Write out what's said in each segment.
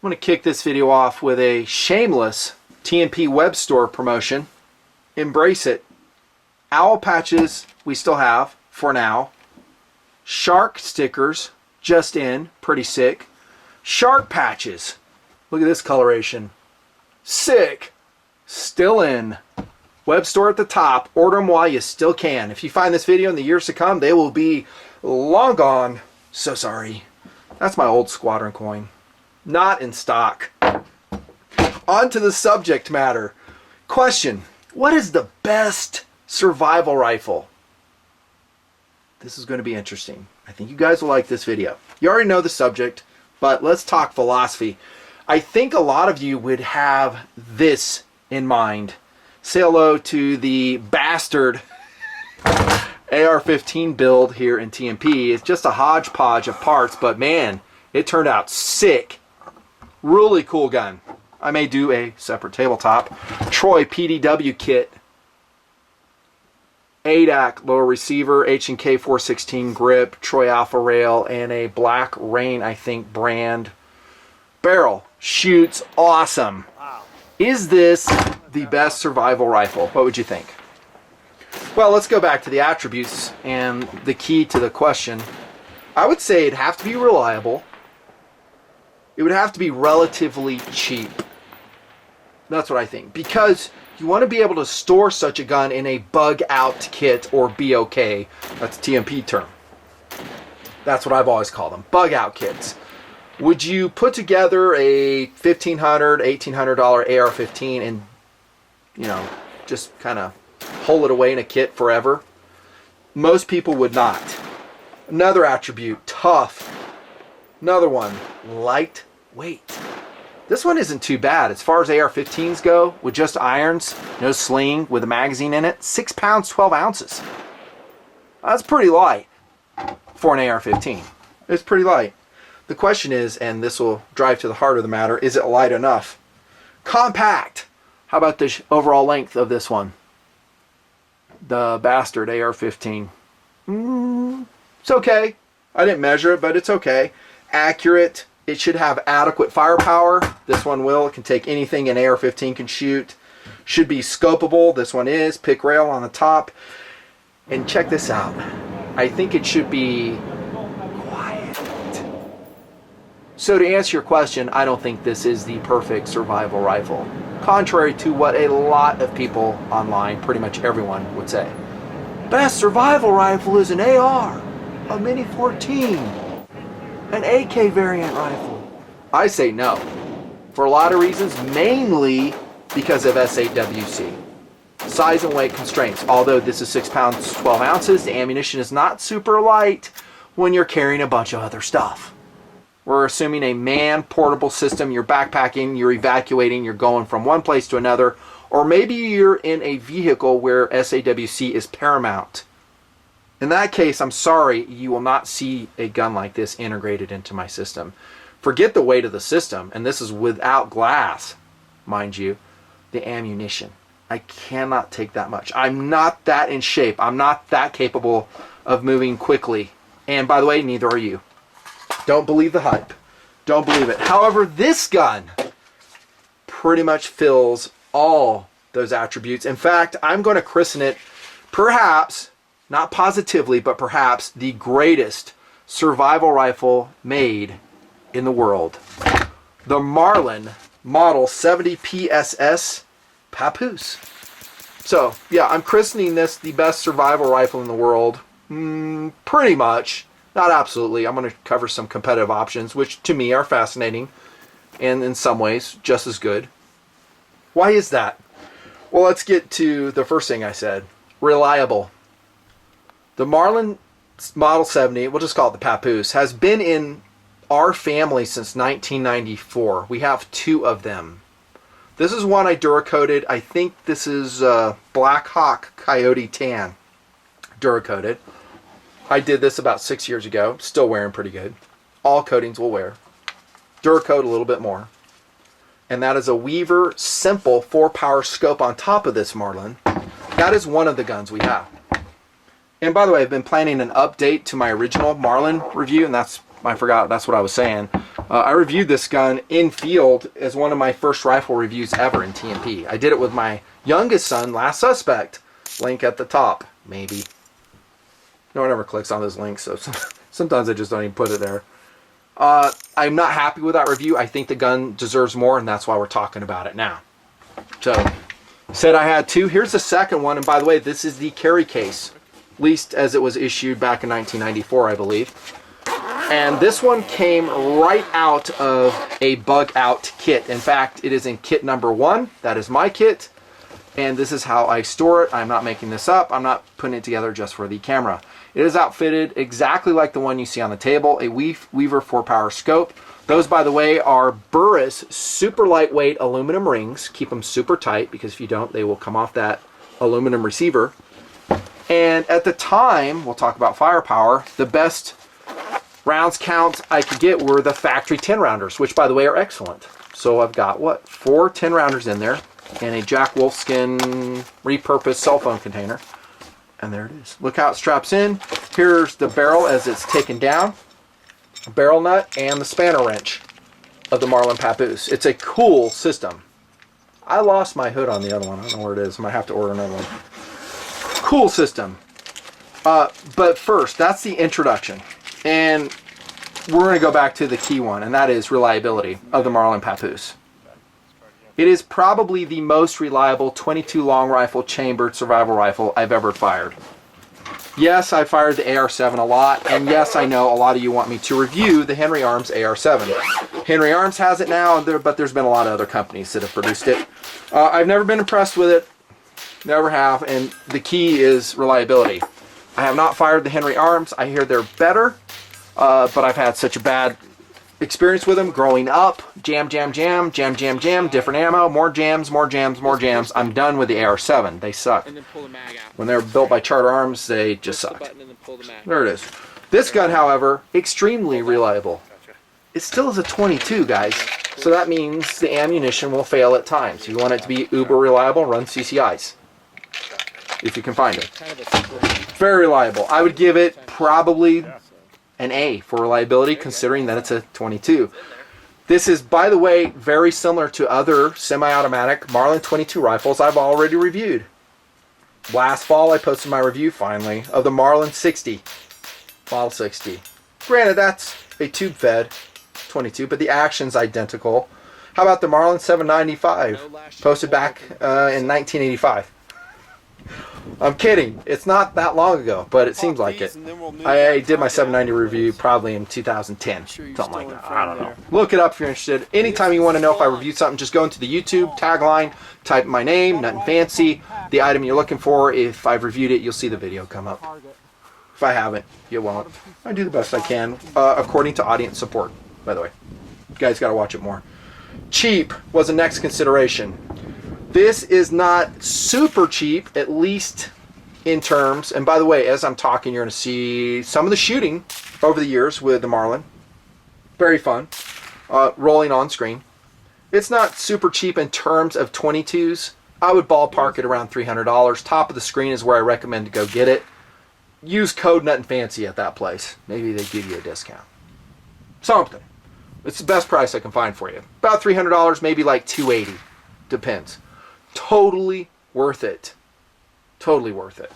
I'm going to kick this video off with a shameless TMP web store promotion. Embrace it. Owl patches we still have for now. Shark stickers just in, pretty sick. Shark patches. Look at this coloration. Sick. Still in. Web store at the top. Order them while you still can. If you find this video in the years to come, they will be long gone. So sorry. That's my old squadron coin. Not in stock. On to the subject matter. Question. What is the best survival rifle? This is going to be interesting. I think you guys will like this video. You already know the subject, but let's talk philosophy. I think a lot of you would have this in mind. Say hello to the bastard AR-15 build here in TMP. It's just a hodgepodge of parts, but man, it turned out sick. Really cool gun. I may do a separate tabletop. Troy PDW kit. ADAC lower receiver, H&K 416 grip, Troy Alpha rail, and a Black Rain, I think, brand barrel. Shoots awesome. Wow. Is this the best survival rifle? What would you think? Well, let's go back to the attributes and the key to the question. I would say it'd have to be reliable. It would have to be relatively cheap. That's what I think. Because you want to be able to store such a gun in a bug-out kit or BOK. That's a TMP term. That's what I've always called them. Bug-out kits. Would you put together a $1,500, $1,800 AR-15 and, you know, just kind of hole it away in a kit forever? Most people would not. Another attribute, tough. Another one, lightweight. This one isn't too bad. As far as AR-15s go, with just irons, no sling, with a magazine in it, 6 pounds, 12 ounces. That's pretty light for an AR-15. It's pretty light. The question is, and this will drive to the heart of the matter, is it light enough? Compact. How about the overall length of this one? The bastard AR-15. It's okay. I didn't measure it, but it's okay. Accurate. It should have adequate firepower. This one will. It can take anything an AR-15 can shoot. Should be scopable. This one is. Pick rail on the top. And check this out. I think it should be quiet. So to answer your question, I don't think this is the perfect survival rifle. Contrary to what a lot of people online, pretty much everyone, would say. Best survival rifle is an AR, a Mini 14, an AK variant rifle. I say no. For a lot of reasons, mainly because of SAWC. Size and weight constraints. Although this is 6 pounds, 12 ounces, the ammunition is not super light when you're carrying a bunch of other stuff. We're assuming a man-portable system. You're backpacking, you're evacuating, you're going from one place to another, or maybe you're in a vehicle where SAWC is paramount. In that case, I'm sorry, you will not see a gun like this integrated into my system. Forget the weight of the system, and this is without glass, mind you, the ammunition. I cannot take that much. I'm not that in shape. I'm not that capable of moving quickly. And by the way, neither are you. Don't believe the hype. Don't believe it. However, this gun pretty much fills all those attributes. In fact, I'm going to christen it perhaps, not positively, but perhaps the greatest survival rifle made in the world. The Marlin Model 70 PSS Papoose. So, yeah, I'm christening this the best survival rifle in the world. Pretty much. Not absolutely. I'm going to cover some competitive options, which to me are fascinating and in some ways just as good. Why is that? Well, let's get to the first thing I said. Reliable. The Marlin Model 70, we'll just call it the Papoose, has been in our family since 1994. We have 2 of them. This is one I Duracoated. I think this is Black Hawk Coyote Tan Duracoated. I did this about 6 years ago. Still wearing pretty good. All coatings will wear. Duracoat a little bit more. And that is a Weaver Simple 4-power scope on top of this Marlin. That is one of the guns we have. And by the way, I've been planning an update to my original Marlin review, and I forgot, that's what I was saying. I reviewed this gun in field as one of my first rifle reviews ever in TMP. I did it with my youngest son, Last Suspect. Link at the top, maybe. No one ever clicks on those links, so sometimes I just don't even put it there. I'm not happy with that review. I think the gun deserves more, and that's why we're talking about it now. So, said I had two. Here's the second one, and by the way, this is the carry case, at least as it was issued back in 1994, I believe. And this one came right out of a Bugout kit. In fact, it is in kit number 1. That is my kit. And this is how I store it. I'm not making this up. I'm not putting it together just for the camera. It is outfitted exactly like the one you see on the table, a Weaver 4-power scope. Those, by the way, are Burris super lightweight aluminum rings. Keep them super tight, because if you don't, they will come off that aluminum receiver. And at the time, we'll talk about firepower, the best rounds count I could get were the factory 10-rounders, which, by the way, are excellent. So I've got, what, 4 10-rounders in there, and a Jack Wolfskin repurposed cell phone container. And there it is. Look how it straps in. Here's the barrel as it's taken down, barrel nut, and the spanner wrench of the Marlin Papoose. It's a cool system. I lost my hood on the other one. I don't know where it is. I might have to order another one. Cool system. But first, that's the introduction. And we're going to go back to the key one, and that is reliability of the Marlin Papoose. It is probably the most reliable 22 long rifle chambered survival rifle I've ever fired. Yes, I fired the AR-7 a lot, and yes, I know a lot of you want me to review the Henry Arms AR-7. Henry Arms has it now, but there's been a lot of other companies that have produced it. I've never been impressed with it, never have, and the key is reliability. I have not fired the Henry Arms. I hear they're better, but I've had such a bad experience with them growing up. Jam, jam, jam, jam, jam, jam, different ammo, more jams, more jams, more jams. I'm done with the AR-7. They suck. And then pull the mag out. When they were built by Charter Arms, they just sucked. There it is. This gun, however, extremely reliable. It still is a 22, guys. So that means the ammunition will fail at times. If you want it to be uber reliable, run CCIs. If you can find it. Very reliable. I would give it probably an A for reliability, considering that it's a 22. This is, by the way, very similar to other semi-automatic Marlin 22 rifles I've already reviewed. Last fall, I posted my review, finally, of the Marlin 60. Model 60. Granted, that's a tube-fed 22, but the action's identical. How about the Marlin 795, posted back in 1985? I'm kidding. It's not that long ago, but it seems like it. I did my 790 review probably in 2010, something like that. I don't know. Look it up if you're interested. Anytime you want to know if I reviewed something, just go into the YouTube tagline, type my name, nothing fancy, the item you're looking for. If I've reviewed it, you'll see the video come up. If I haven't, you won't. I do the best I can, according to audience support, by the way. You guys got to watch it more. Cheap was the next consideration. This is not super cheap, at least in terms, and by the way, as I'm talking, you're going to see some of the shooting over the years with the Marlin. Very fun. Rolling on screen. It's not super cheap in terms of 22s. I would ballpark it around $300. Top of the screen is where I recommend to go get it. Use code Nothing Fancy at that place. Maybe they give you a discount. Something. It's the best price I can find for you. About $300, maybe like $280. Depends. Totally worth it. Totally worth it.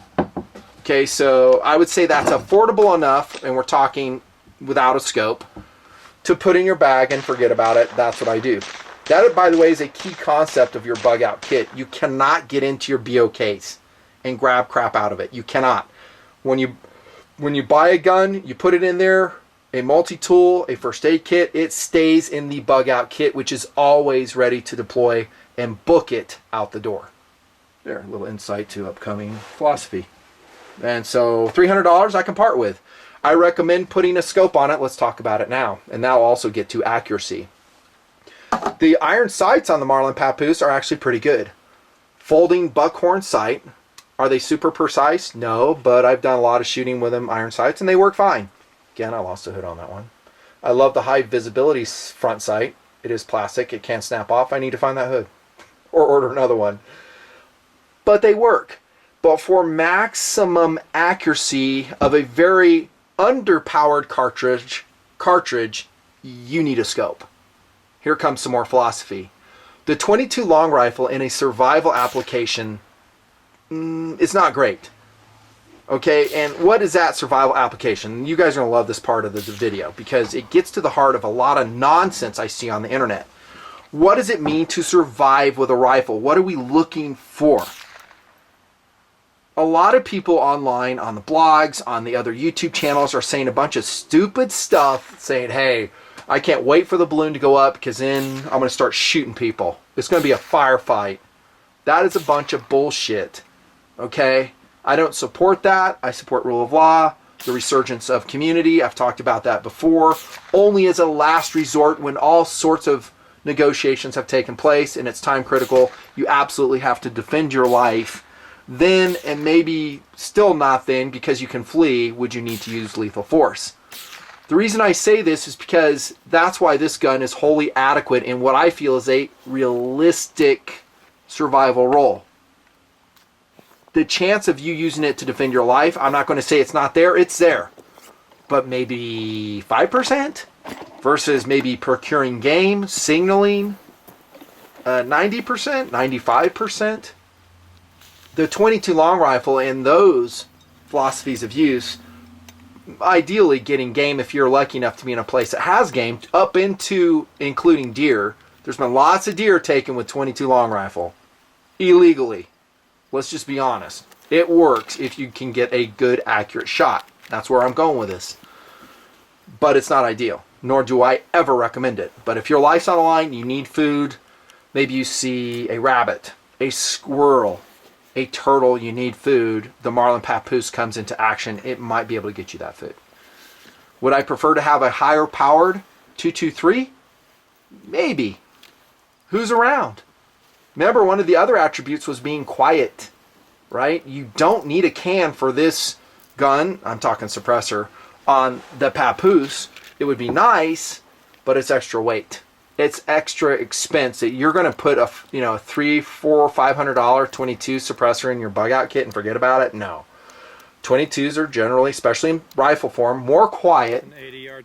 Okay, so I would say that's affordable enough, and we're talking without a scope, to put in your bag and forget about it. That's what I do. That, by the way, is a key concept of your Bugout kit. You cannot get into your BO case and grab crap out of it. You cannot. When you buy a gun, you put it in there, a multi-tool, a first aid kit, it stays in the Bugout kit, which is always ready to deploy and book it out the door. There, a little insight to upcoming philosophy. And so $300 I can part with. I recommend putting a scope on it. Let's talk about it now. And that'll also get to accuracy. The iron sights on the Marlin Papoose are actually pretty good. Folding buckhorn sight. Are they super precise? No, but I've done a lot of shooting with them iron sights and they work fine. Again, I lost a hood on that one. I love the high visibility front sight. It is plastic. It can't snap off. I need to find that hood or order another one. But they work. But for maximum accuracy of a very underpowered cartridge, you need a scope. Here comes some more philosophy. The 22 long rifle in a survival application is not great. Okay, and what is that survival application? You guys are going to love this part of the video because it gets to the heart of a lot of nonsense I see on the internet. What does it mean to survive with a rifle? What are we looking for? A lot of people online, on the blogs, on the other YouTube channels are saying a bunch of stupid stuff, saying, hey, I can't wait for the balloon to go up because then I'm going to start shooting people. It's going to be a firefight. That is a bunch of bullshit. Okay? I don't support that. I support rule of law, the resurgence of community. I've talked about that before. Only as a last resort when all sorts of negotiations have taken place and it's time critical, you absolutely have to defend your life. Then, and maybe still not then, because you can flee, would you need to use lethal force. The reason I say this is because that's why this gun is wholly adequate in what I feel is a realistic survival role. The chance of you using it to defend your life, I'm not going to say it's not there, it's there. But maybe 5% versus maybe procuring game, signaling, 90%, 95%. The 22 long rifle and those philosophies of use, ideally getting game if you're lucky enough to be in a place that has game, up into including deer. There's been lots of deer taken with 22 long rifle illegally. Let's just be honest. It works if you can get a good, accurate shot. That's where I'm going with this. But it's not ideal, nor do I ever recommend it. But if your life's on the line, you need food, maybe you see a rabbit, a squirrel, a turtle, you need food, the Marlin Papoose comes into action, it might be able to get you that food. Would I prefer to have a higher powered 223? Maybe. Who's around? Remember, one of the other attributes was being quiet, right? You don't need a can for this gun, I'm talking suppressor, on the Papoose. It would be nice, but it's extra weight. It's extra expense. You're going to put a $300, $400, $500 22 suppressor in your Bugout kit and forget about it? No. 22s are generally, especially in rifle form, more quiet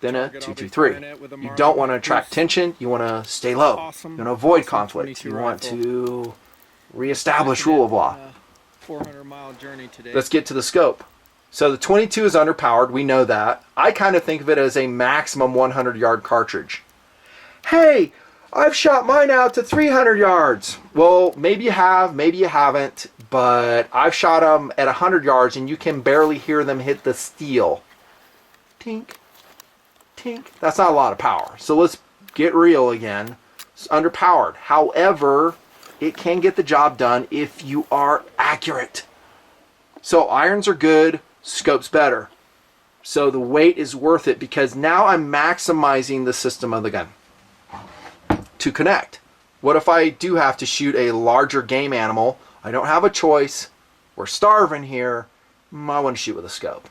than a 223. You don't want to attract tension. You want to stay low. You want to avoid conflict. You want to reestablish rule of law. 400-mile journey today. Let's get to the scope. So the 22 is underpowered. We know that. I kind of think of it as a maximum 100-yard cartridge. Hey, I've shot mine out to 300 yards. Well, maybe you have, maybe you haven't, but I've shot them at 100 yards and you can barely hear them hit the steel. Tink, tink. That's not a lot of power. So let's get real again. It's underpowered. However, it can get the job done if you are accurate. So irons are good, scope's better. So the weight is worth it because now I'm maximizing the system of the gun to connect. What if I do have to shoot a larger game animal? I don't have a choice. We're starving here. I want to shoot with a scope.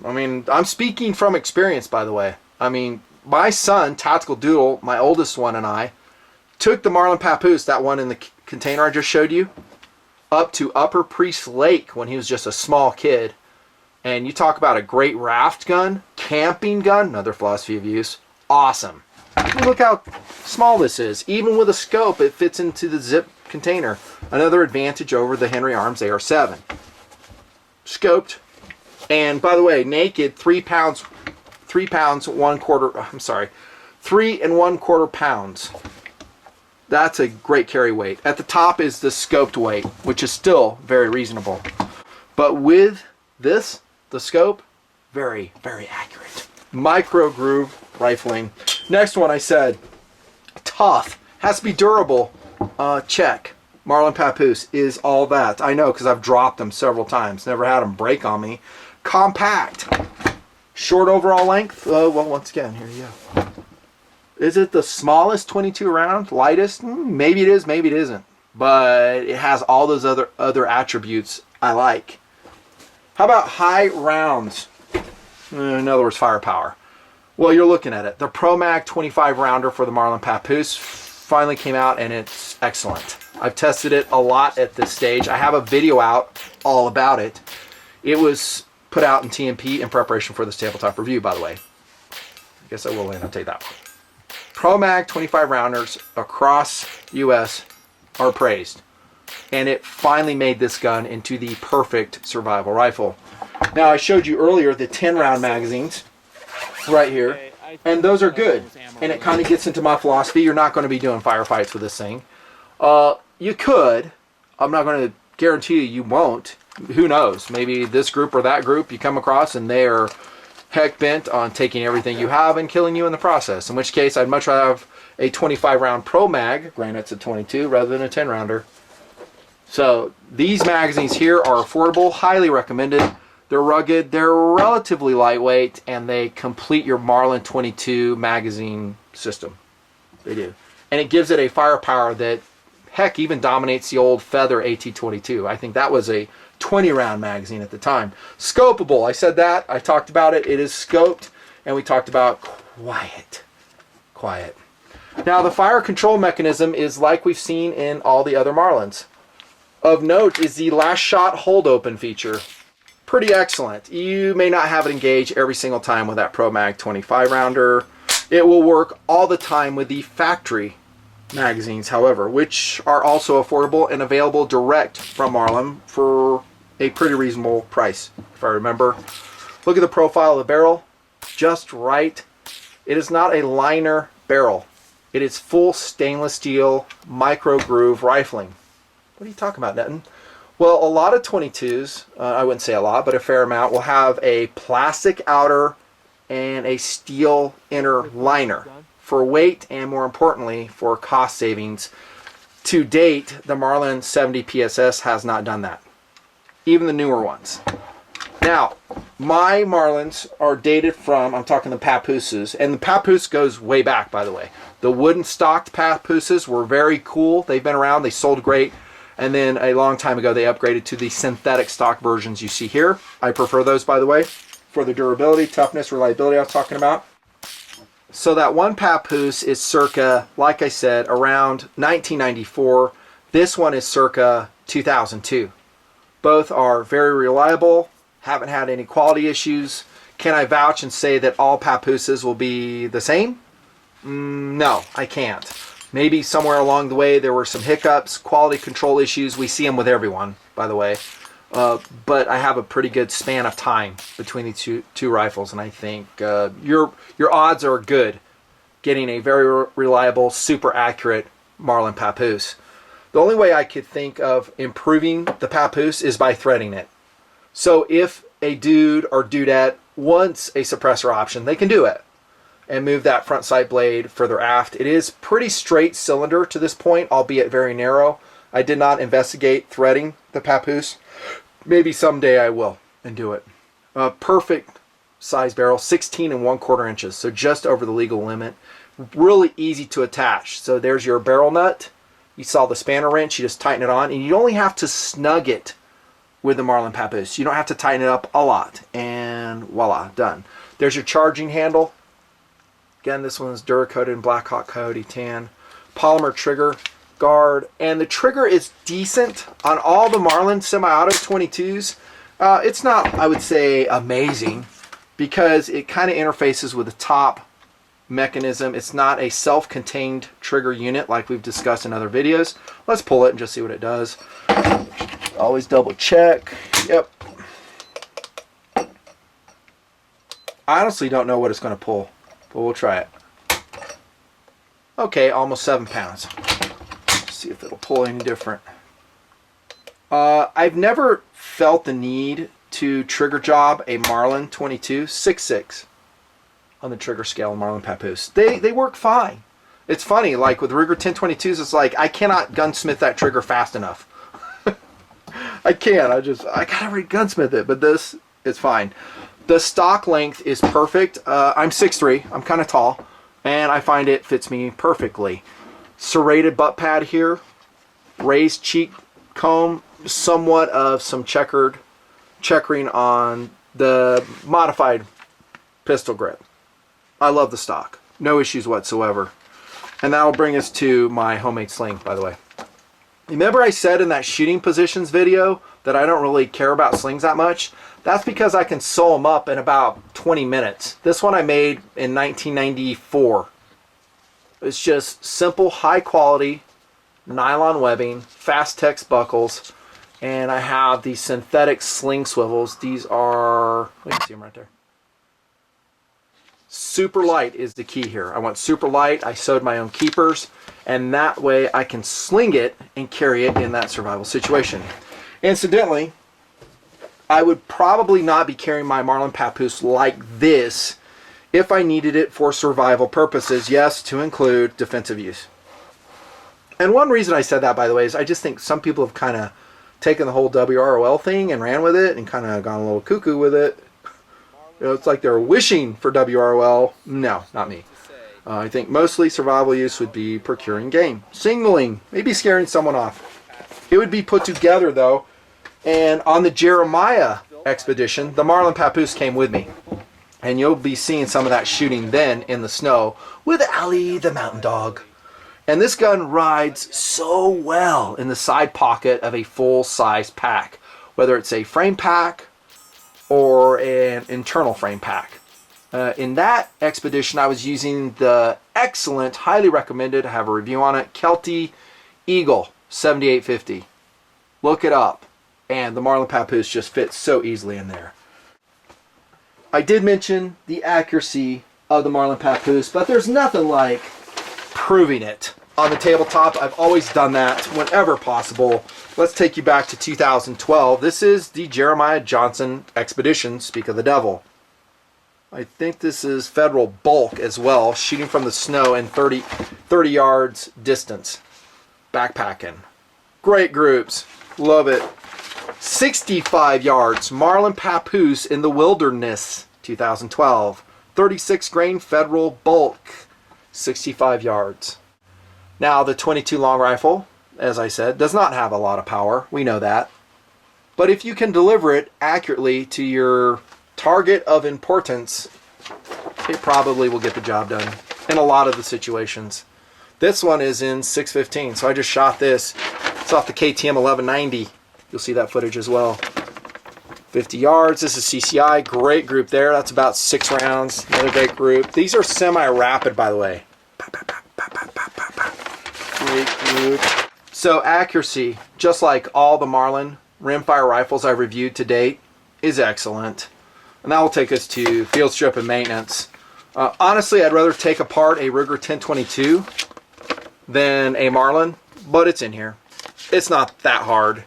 I mean, I'm speaking from experience, by the way. I mean, my son, Tactical Doodle, my oldest one, and I took the Marlin Papoose, that one in the container I just showed you, up to Upper Priest Lake when he was just a small kid. And you talk about a great raft gun, camping gun, another philosophy of use, awesome. Look how small this is. Even with a scope, it fits into the zip container. Another advantage over the Henry Arms AR-7. Scoped. And by the way, naked, 3 pounds, 3¼ pounds. That's a great carry weight. At the top is the scoped weight, which is still very reasonable. But with this, the scope, very, very accurate. Micro groove rifling. Next one I said, tough. Has to be durable. Check. Marlin Papoose is all that. I know because I've dropped them several times. Never had them break on me. Compact. Short overall length. Well, once again, here you go. Is it the smallest 22 round? Lightest? Maybe it is, maybe it isn't. But it has all those other attributes I like. How about high rounds? In other words, firepower. Well, you're looking at it. The ProMag 25 rounder for the Marlin Papoose finally came out and it's excellent. I've tested it a lot at this stage. I have a video out all about it. It was put out in TMP in preparation for this tabletop review, by the way. I guess I will annotate that one. ProMag 25 rounders across US are praised. And it finally made this gun into the perfect survival rifle. Now, I showed you earlier the 10-round magazines right here, and those are good. And it kind of gets into my philosophy. You're not going to be doing firefights with this thing. You could. I'm not going to guarantee you won't. Who knows? Maybe this group or that group you come across and they are heck bent on taking everything you have and killing you in the process. In which case, I'd much rather have a 25-round ProMag, granted it's a 22, rather than a 10-rounder. So these magazines here are affordable, highly recommended. They're rugged, they're relatively lightweight, and they complete your Marlin 22 magazine system. They do. And it gives it a firepower that, heck, even dominates the old Feather AT-22. I think that was a 20-round magazine at the time. Scopeable, I said that, I talked about it. It is scoped, and we talked about quiet. Quiet. Now, the fire control mechanism is like we've seen in all the other Marlins. Of note is the last shot hold open feature. Pretty excellent. You may not have it engage every single time with that ProMag 25 rounder. It will work all the time with the factory magazines, however, which are also affordable and available direct from Marlin for a pretty reasonable price, if I remember. Look at the profile of the barrel. Just right. It is not a liner barrel. It is full stainless steel micro groove rifling. What are you talking about, Netton? Well, a lot of 22s, I wouldn't say a lot, but a fair amount, will have a plastic outer and a steel inner liner for weight and, more importantly, for cost savings. To date, the Marlin 70 PSS has not done that. Even the newer ones. Now, my Marlins are dated from, I'm talking the Papooses, and the Papoose goes way back, by the way. The wooden stocked Papooses were very cool. They've been around. They sold great. And then a long time ago, they upgraded to the synthetic stock versions you see here. I prefer those, by the way, for the durability, toughness, reliability I was talking about. So that one Papoose is circa, like I said, around 1994. This one is circa 2002. Both are very reliable, haven't had any quality issues. Can I vouch and say that all Papooses will be the same? No, I can't. Maybe somewhere along the way there were some hiccups, quality control issues. We see them with everyone, by the way. But I have a pretty good span of time between the two rifles, and I think your odds are good getting a very reliable, super accurate Marlin Papoose. The only way I could think of improving the Papoose is by threading it. So if a dude or dudette wants a suppressor option, they can do it and move that front sight blade further aft. It is pretty straight cylinder to this point, albeit very narrow. I did not investigate threading the Papoose. Maybe someday I will and do it. Perfect size barrel, 16 1/4 inches, so just over the legal limit. Really easy to attach. So there's your barrel nut. You saw the spanner wrench, you just tighten it on, and you only have to snug it with the Marlin Papoose. You don't have to tighten it up a lot, and voila, done. There's your charging handle. Again, this one's Duracoated in Black Hawk Coyote tan. Polymer trigger guard, and the trigger is decent on all the Marlin semi-auto 22s. It's not, I would say, amazing, because it kind of interfaces with the top mechanism. It's not a self-contained trigger unit like we've discussed in other videos. Let's pull it and just see what it does. Always double check. Yep. I honestly don't know what it's going to pull, but we'll try it. Okay, almost 7 pounds. Let's see if it'll pull any different. I've never felt the need to trigger job a Marlin 22 6.6 on the trigger scale of Marlin Papoose. They work fine. It's funny, like with Ruger 1022s, it's like I cannot gunsmith that trigger fast enough. I can't. I gotta gunsmith it, but this is fine. The stock length is perfect. I'm 6'3", I'm kind of tall, and I find it fits me perfectly. Serrated butt pad here, raised cheek comb, somewhat of some checkering on the modified pistol grip. I love the stock. No issues whatsoever. And that'll bring us to my homemade sling, by the way. Remember I said in that shooting positions video that I don't really care about slings that much. That's because I can sew them up in about 20 minutes. This one I made in 1994. It's just simple, high quality nylon webbing, Fast-Tex buckles, and I have these synthetic sling swivels. These are, you can see them right there. Super light is the key here. I want super light. I sewed my own keepers, and that way I can sling it and carry it in that survival situation. Incidentally, I would probably not be carrying my Marlin Papoose like this if I needed it for survival purposes, yes, to include defensive use. And one reason I said that, by the way, is I just think some people have kind of taken the whole WROL thing and ran with it and kind of gone a little cuckoo with it. You know, it's like they're wishing for WROL. No, not me. I think mostly survival use would be procuring game. Signaling, maybe scaring someone off. It would be put together, though. And on the Jeremiah expedition, the Marlin Papoose came with me. And you'll be seeing some of that shooting then in the snow with Allie the mountain dog. And this gun rides so well in the side pocket of a full-size pack, whether it's a frame pack or an internal frame pack. In that expedition, I was using the excellent, highly recommended, I have a review on it, Kelty Eagle 7850. Look it up. And the Marlin Papoose just fits so easily in there. I did mention the accuracy of the Marlin Papoose, but there's nothing like proving it on the tabletop. I've always done that whenever possible. Let's take you back to 2012. This is the Jeremiah Johnson Expedition, Speak of the Devil. I think this is Federal bulk as well, shooting from the snow in 30 yards distance. Backpacking. Great groups. Love it. 65 yards, Marlin Papoose in the Wilderness, 2012. 36 grain Federal bulk, 65 yards. Now the 22 long rifle, as I said, does not have a lot of power. We know that. But if you can deliver it accurately to your target of importance, it probably will get the job done in a lot of the situations. This one is in 615, so I just shot this. It's off the KTM 1190. You'll see that footage as well. 50 yards. This is CCI. Great group there. That's about 6 rounds. Another great group. These are semi-rapid, by the way. Great group. So accuracy, just like all the Marlin rimfire rifles I've reviewed to date, is excellent. And that will take us to field strip and maintenance. Honestly, I'd rather take apart a Ruger 1022 than a Marlin, but it's in here. It's not that hard.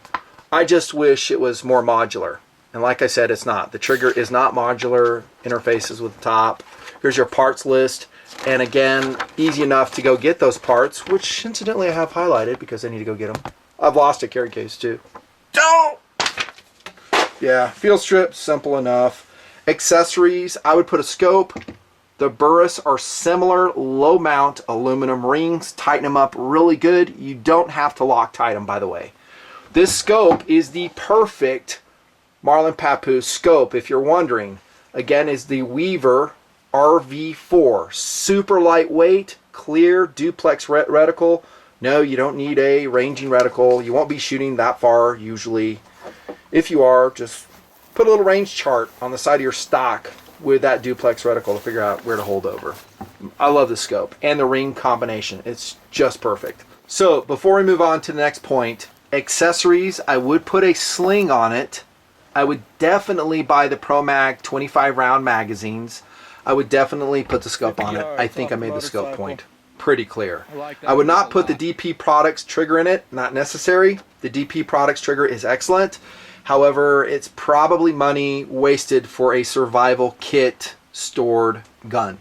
I just wish it was more modular. And like I said, it's not. The trigger is not modular. Interfaces with the top. Here's your parts list. And again, easy enough to go get those parts, which incidentally I have highlighted because I need to go get them. I've lost a carry case too. Don't! Yeah, field strip, simple enough. Accessories, I would put a scope. The Burris are similar, low mount aluminum rings. Tighten them up really good. You don't have to Loctite them, by the way. This scope is the perfect Marlin Papoose scope, if you're wondering. Again, is the Weaver RV4. Super lightweight, clear, duplex reticle. No, you don't need a ranging reticle. You won't be shooting that far usually. If you are, just put a little range chart on the side of your stock with that duplex reticle to figure out where to hold over. I love the scope and the ring combination. It's just perfect. So before we move on to the next point, accessories, I would put a sling on it. I would definitely buy the ProMag 25 round magazines. I would definitely put the scope on it. I think I made the scope point pretty clear. I would not put the DP Products trigger in it. Not necessary. The DP Products trigger is excellent. However, it's probably money wasted for a survival kit stored gun.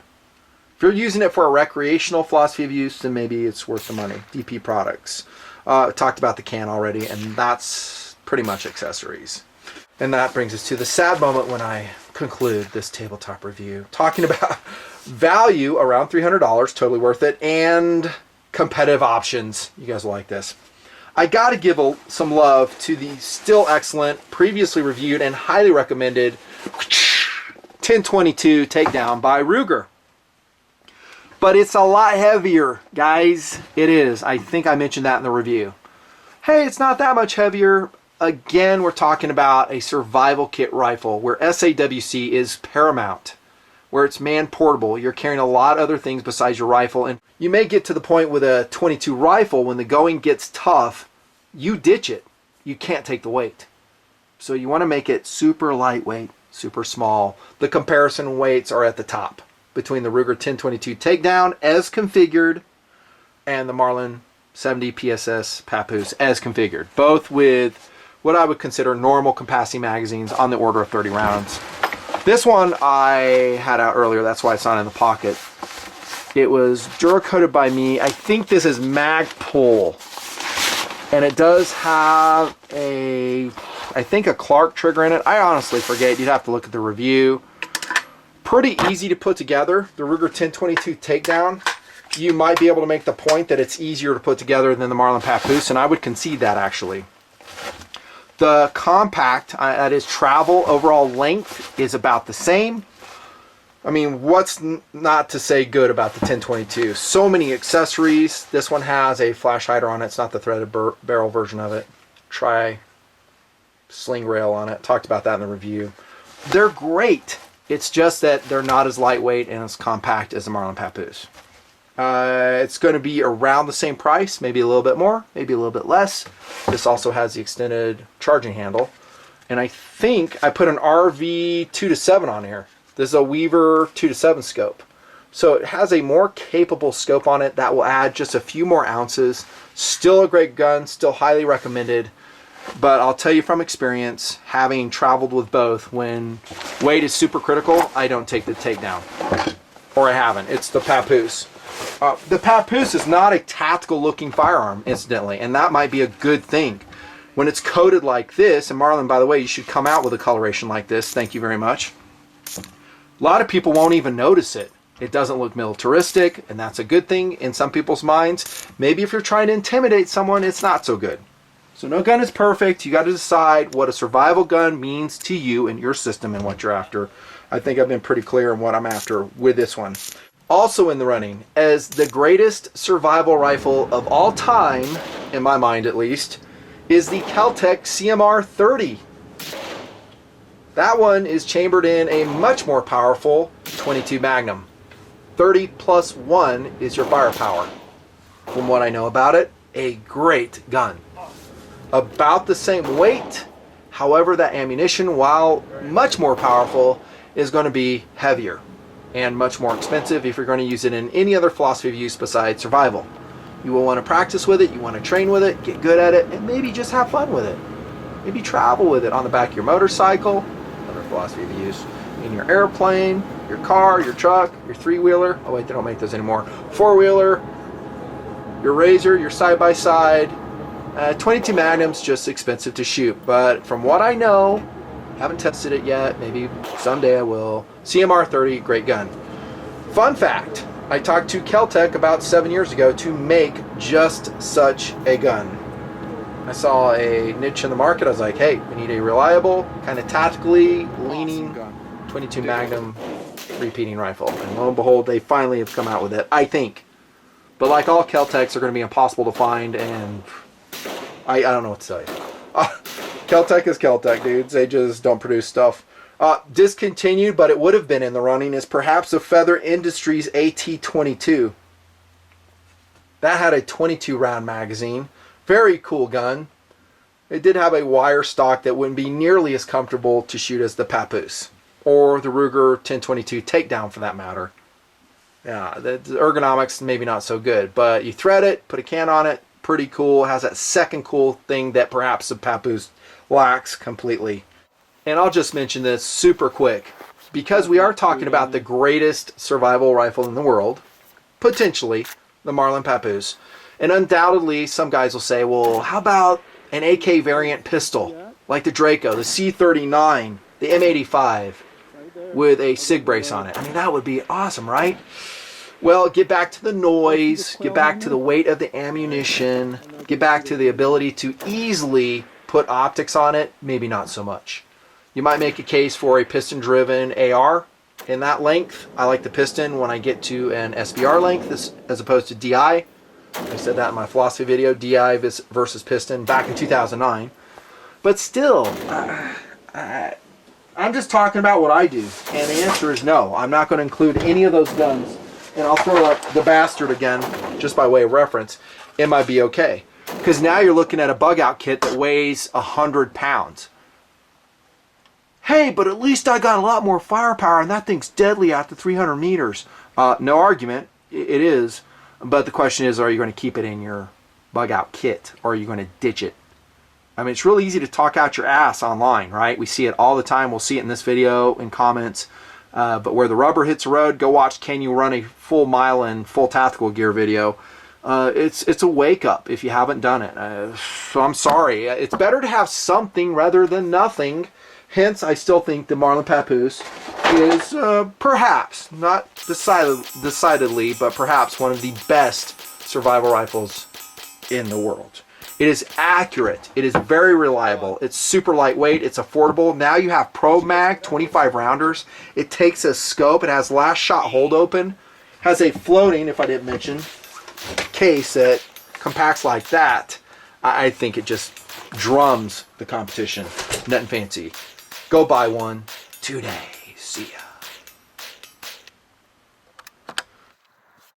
If you're using it for a recreational philosophy of use, then maybe it's worth the money. DP Products. Talked about the can already, and that's pretty much accessories. And that brings us to the sad moment when I conclude this tabletop review. Talking about value around $300, totally worth it, and competitive options. You guys will like this. I got to give some love to the still excellent, previously reviewed, and highly recommended 1022 Takedown by Ruger. But it's a lot heavier, guys. It is. I think I mentioned that in the review. Hey, it's not that much heavier. again, we're talking about a survival kit rifle where SAWC is paramount, where it's man portable. You're carrying a lot of other things besides your rifle, and you may get to the point with a 22 rifle when the going gets tough, you ditch it. You can't take the weight. So you want to make it super lightweight, super small. The comparison weights are at the top between the Ruger 1022 Takedown as configured and the Marlin 70 PSS Papoose as configured, both with what I would consider normal capacity magazines on the order of 30 rounds. This one I had out earlier, that's why it's not in the pocket. It was Duracoated by me. I think this is Magpul, and it does have I think a Clark trigger in it. I honestly forget, you'd have to look at the review. Pretty easy to put together. The Ruger 1022 Takedown, you might be able to make the point that it's easier to put together than the Marlin Papoose, and I would concede that actually. The compact, that is travel, overall length is about the same. I mean, what's not to say good about the 1022? So many accessories. This one has a flash hider on it. It's not the threaded barrel version of it. Try sling rail on it. Talked about that in the review. They're great. It's just that they're not as lightweight and as compact as the Marlin Papoose. It's going to be around the same price, maybe a little bit more, maybe a little bit less. This also has the extended charging handle. And I think I put an RV 2-7 on here. This is a Weaver 2-7 scope. So it has a more capable scope on it that will add just a few more ounces. Still a great gun, still highly recommended. But I'll tell you from experience, having traveled with both, when weight is super critical, I don't take the Takedown. Or I haven't. It's the Papoose. The Papoose is not a tactical looking firearm, incidentally, and that might be a good thing. When it's coated like this, and Marlin, by the way, you should come out with a coloration like this, thank you very much. A lot of people won't even notice it. It doesn't look militaristic, and that's a good thing in some people's minds. Maybe if you're trying to intimidate someone, it's not so good. So no gun is perfect. You got to decide what a survival gun means to you and your system and what you're after. I think I've been pretty clear on what I'm after with this one. Also in the running as the greatest survival rifle of all time, in my mind at least, is the Kel-Tec CMR 30. That one is chambered in a much more powerful 22 Magnum. 30 plus 1 is your firepower. From what I know about it, a great gun. About the same weight, however that ammunition, while much more powerful, is going to be heavier and much more expensive if you're going to use it in any other philosophy of use besides survival. You will want to practice with it, you want to train with it, get good at it, and maybe just have fun with it. Maybe travel with it on the back of your motorcycle, another philosophy of use, in your airplane, your car, your truck, your three-wheeler, oh wait, they don't make those anymore, four-wheeler, your Razor, your side-by-side. 22 Magnum's just expensive to shoot, but from what I know, haven't tested it yet, maybe someday I will. CMR 30, great gun. Fun fact, I talked to Kel-Tec about 7 years ago to make just such a gun. I saw a niche in the market, I was like, hey, we need a reliable, kind of tactically leaning 22 Magnum repeating rifle. And lo and behold, they finally have come out with it, I think. But like all Kel-Tecs, are going to be impossible to find, and I don't know what to tell you. Kel-Tec is Kel-Tec, dudes. They just don't produce stuff. Discontinued, but it would have been in the running, is perhaps the Feather Industries AT-22. That had a 22 round magazine. Very cool gun. It did have a wire stock that wouldn't be nearly as comfortable to shoot as the Papoose. Or the Ruger 1022 Takedown for that matter. Yeah, the ergonomics maybe not so good, but you thread it, put a can on it, pretty cool. It has that second cool thing that perhaps the Papoose lacks completely. And I'll just mention this super quick, because we are talking about the greatest survival rifle in the world, potentially the Marlin Papoose. And undoubtedly some guys will say, well, how about an AK variant pistol like the Draco, the C39, the M85 with a SIG brace on it? I mean, that would be awesome, right? Well, get back to the noise, get back to the weight of the ammunition, get back to the ability to easily put optics on it, maybe not so much. You might make a case for a piston-driven AR in that length. I like the piston when I get to an SBR length as opposed to DI. I said that in my philosophy video, DI versus piston, back in 2009. But still, I'm just talking about what I do. And the answer is no. I'm not going to include any of those guns. And I'll throw up the Bastard again, just by way of reference, in my BOK. Because now you're looking at a Bugout kit that weighs 100 pounds. Hey, but at least I got a lot more firepower, and that thing's deadly after 300 meters. No argument. It is. But the question is, are you going to keep it in your Bugout kit, or are you going to ditch it? I mean, it's really easy to talk out your ass online, right? We see it all the time. We'll see it in this video, in comments. But where the rubber hits the road, go watch Can You Run a Full Mile in Full Tactical Gear video. It's a wake up if you haven't done it. So I'm sorry. It's better to have something rather than nothing. Hence, I still think the Marlin Papoose is perhaps, not decidedly, but perhaps one of the best survival rifles in the world. It is accurate. It is very reliable. It's super lightweight. It's affordable. Now you have ProMag 25 rounders. It takes a scope. It has last shot hold open. Has a floating, if I didn't mention, case that compacts like that. I think it just drums the competition. Nothing fancy. Go buy one today. See ya.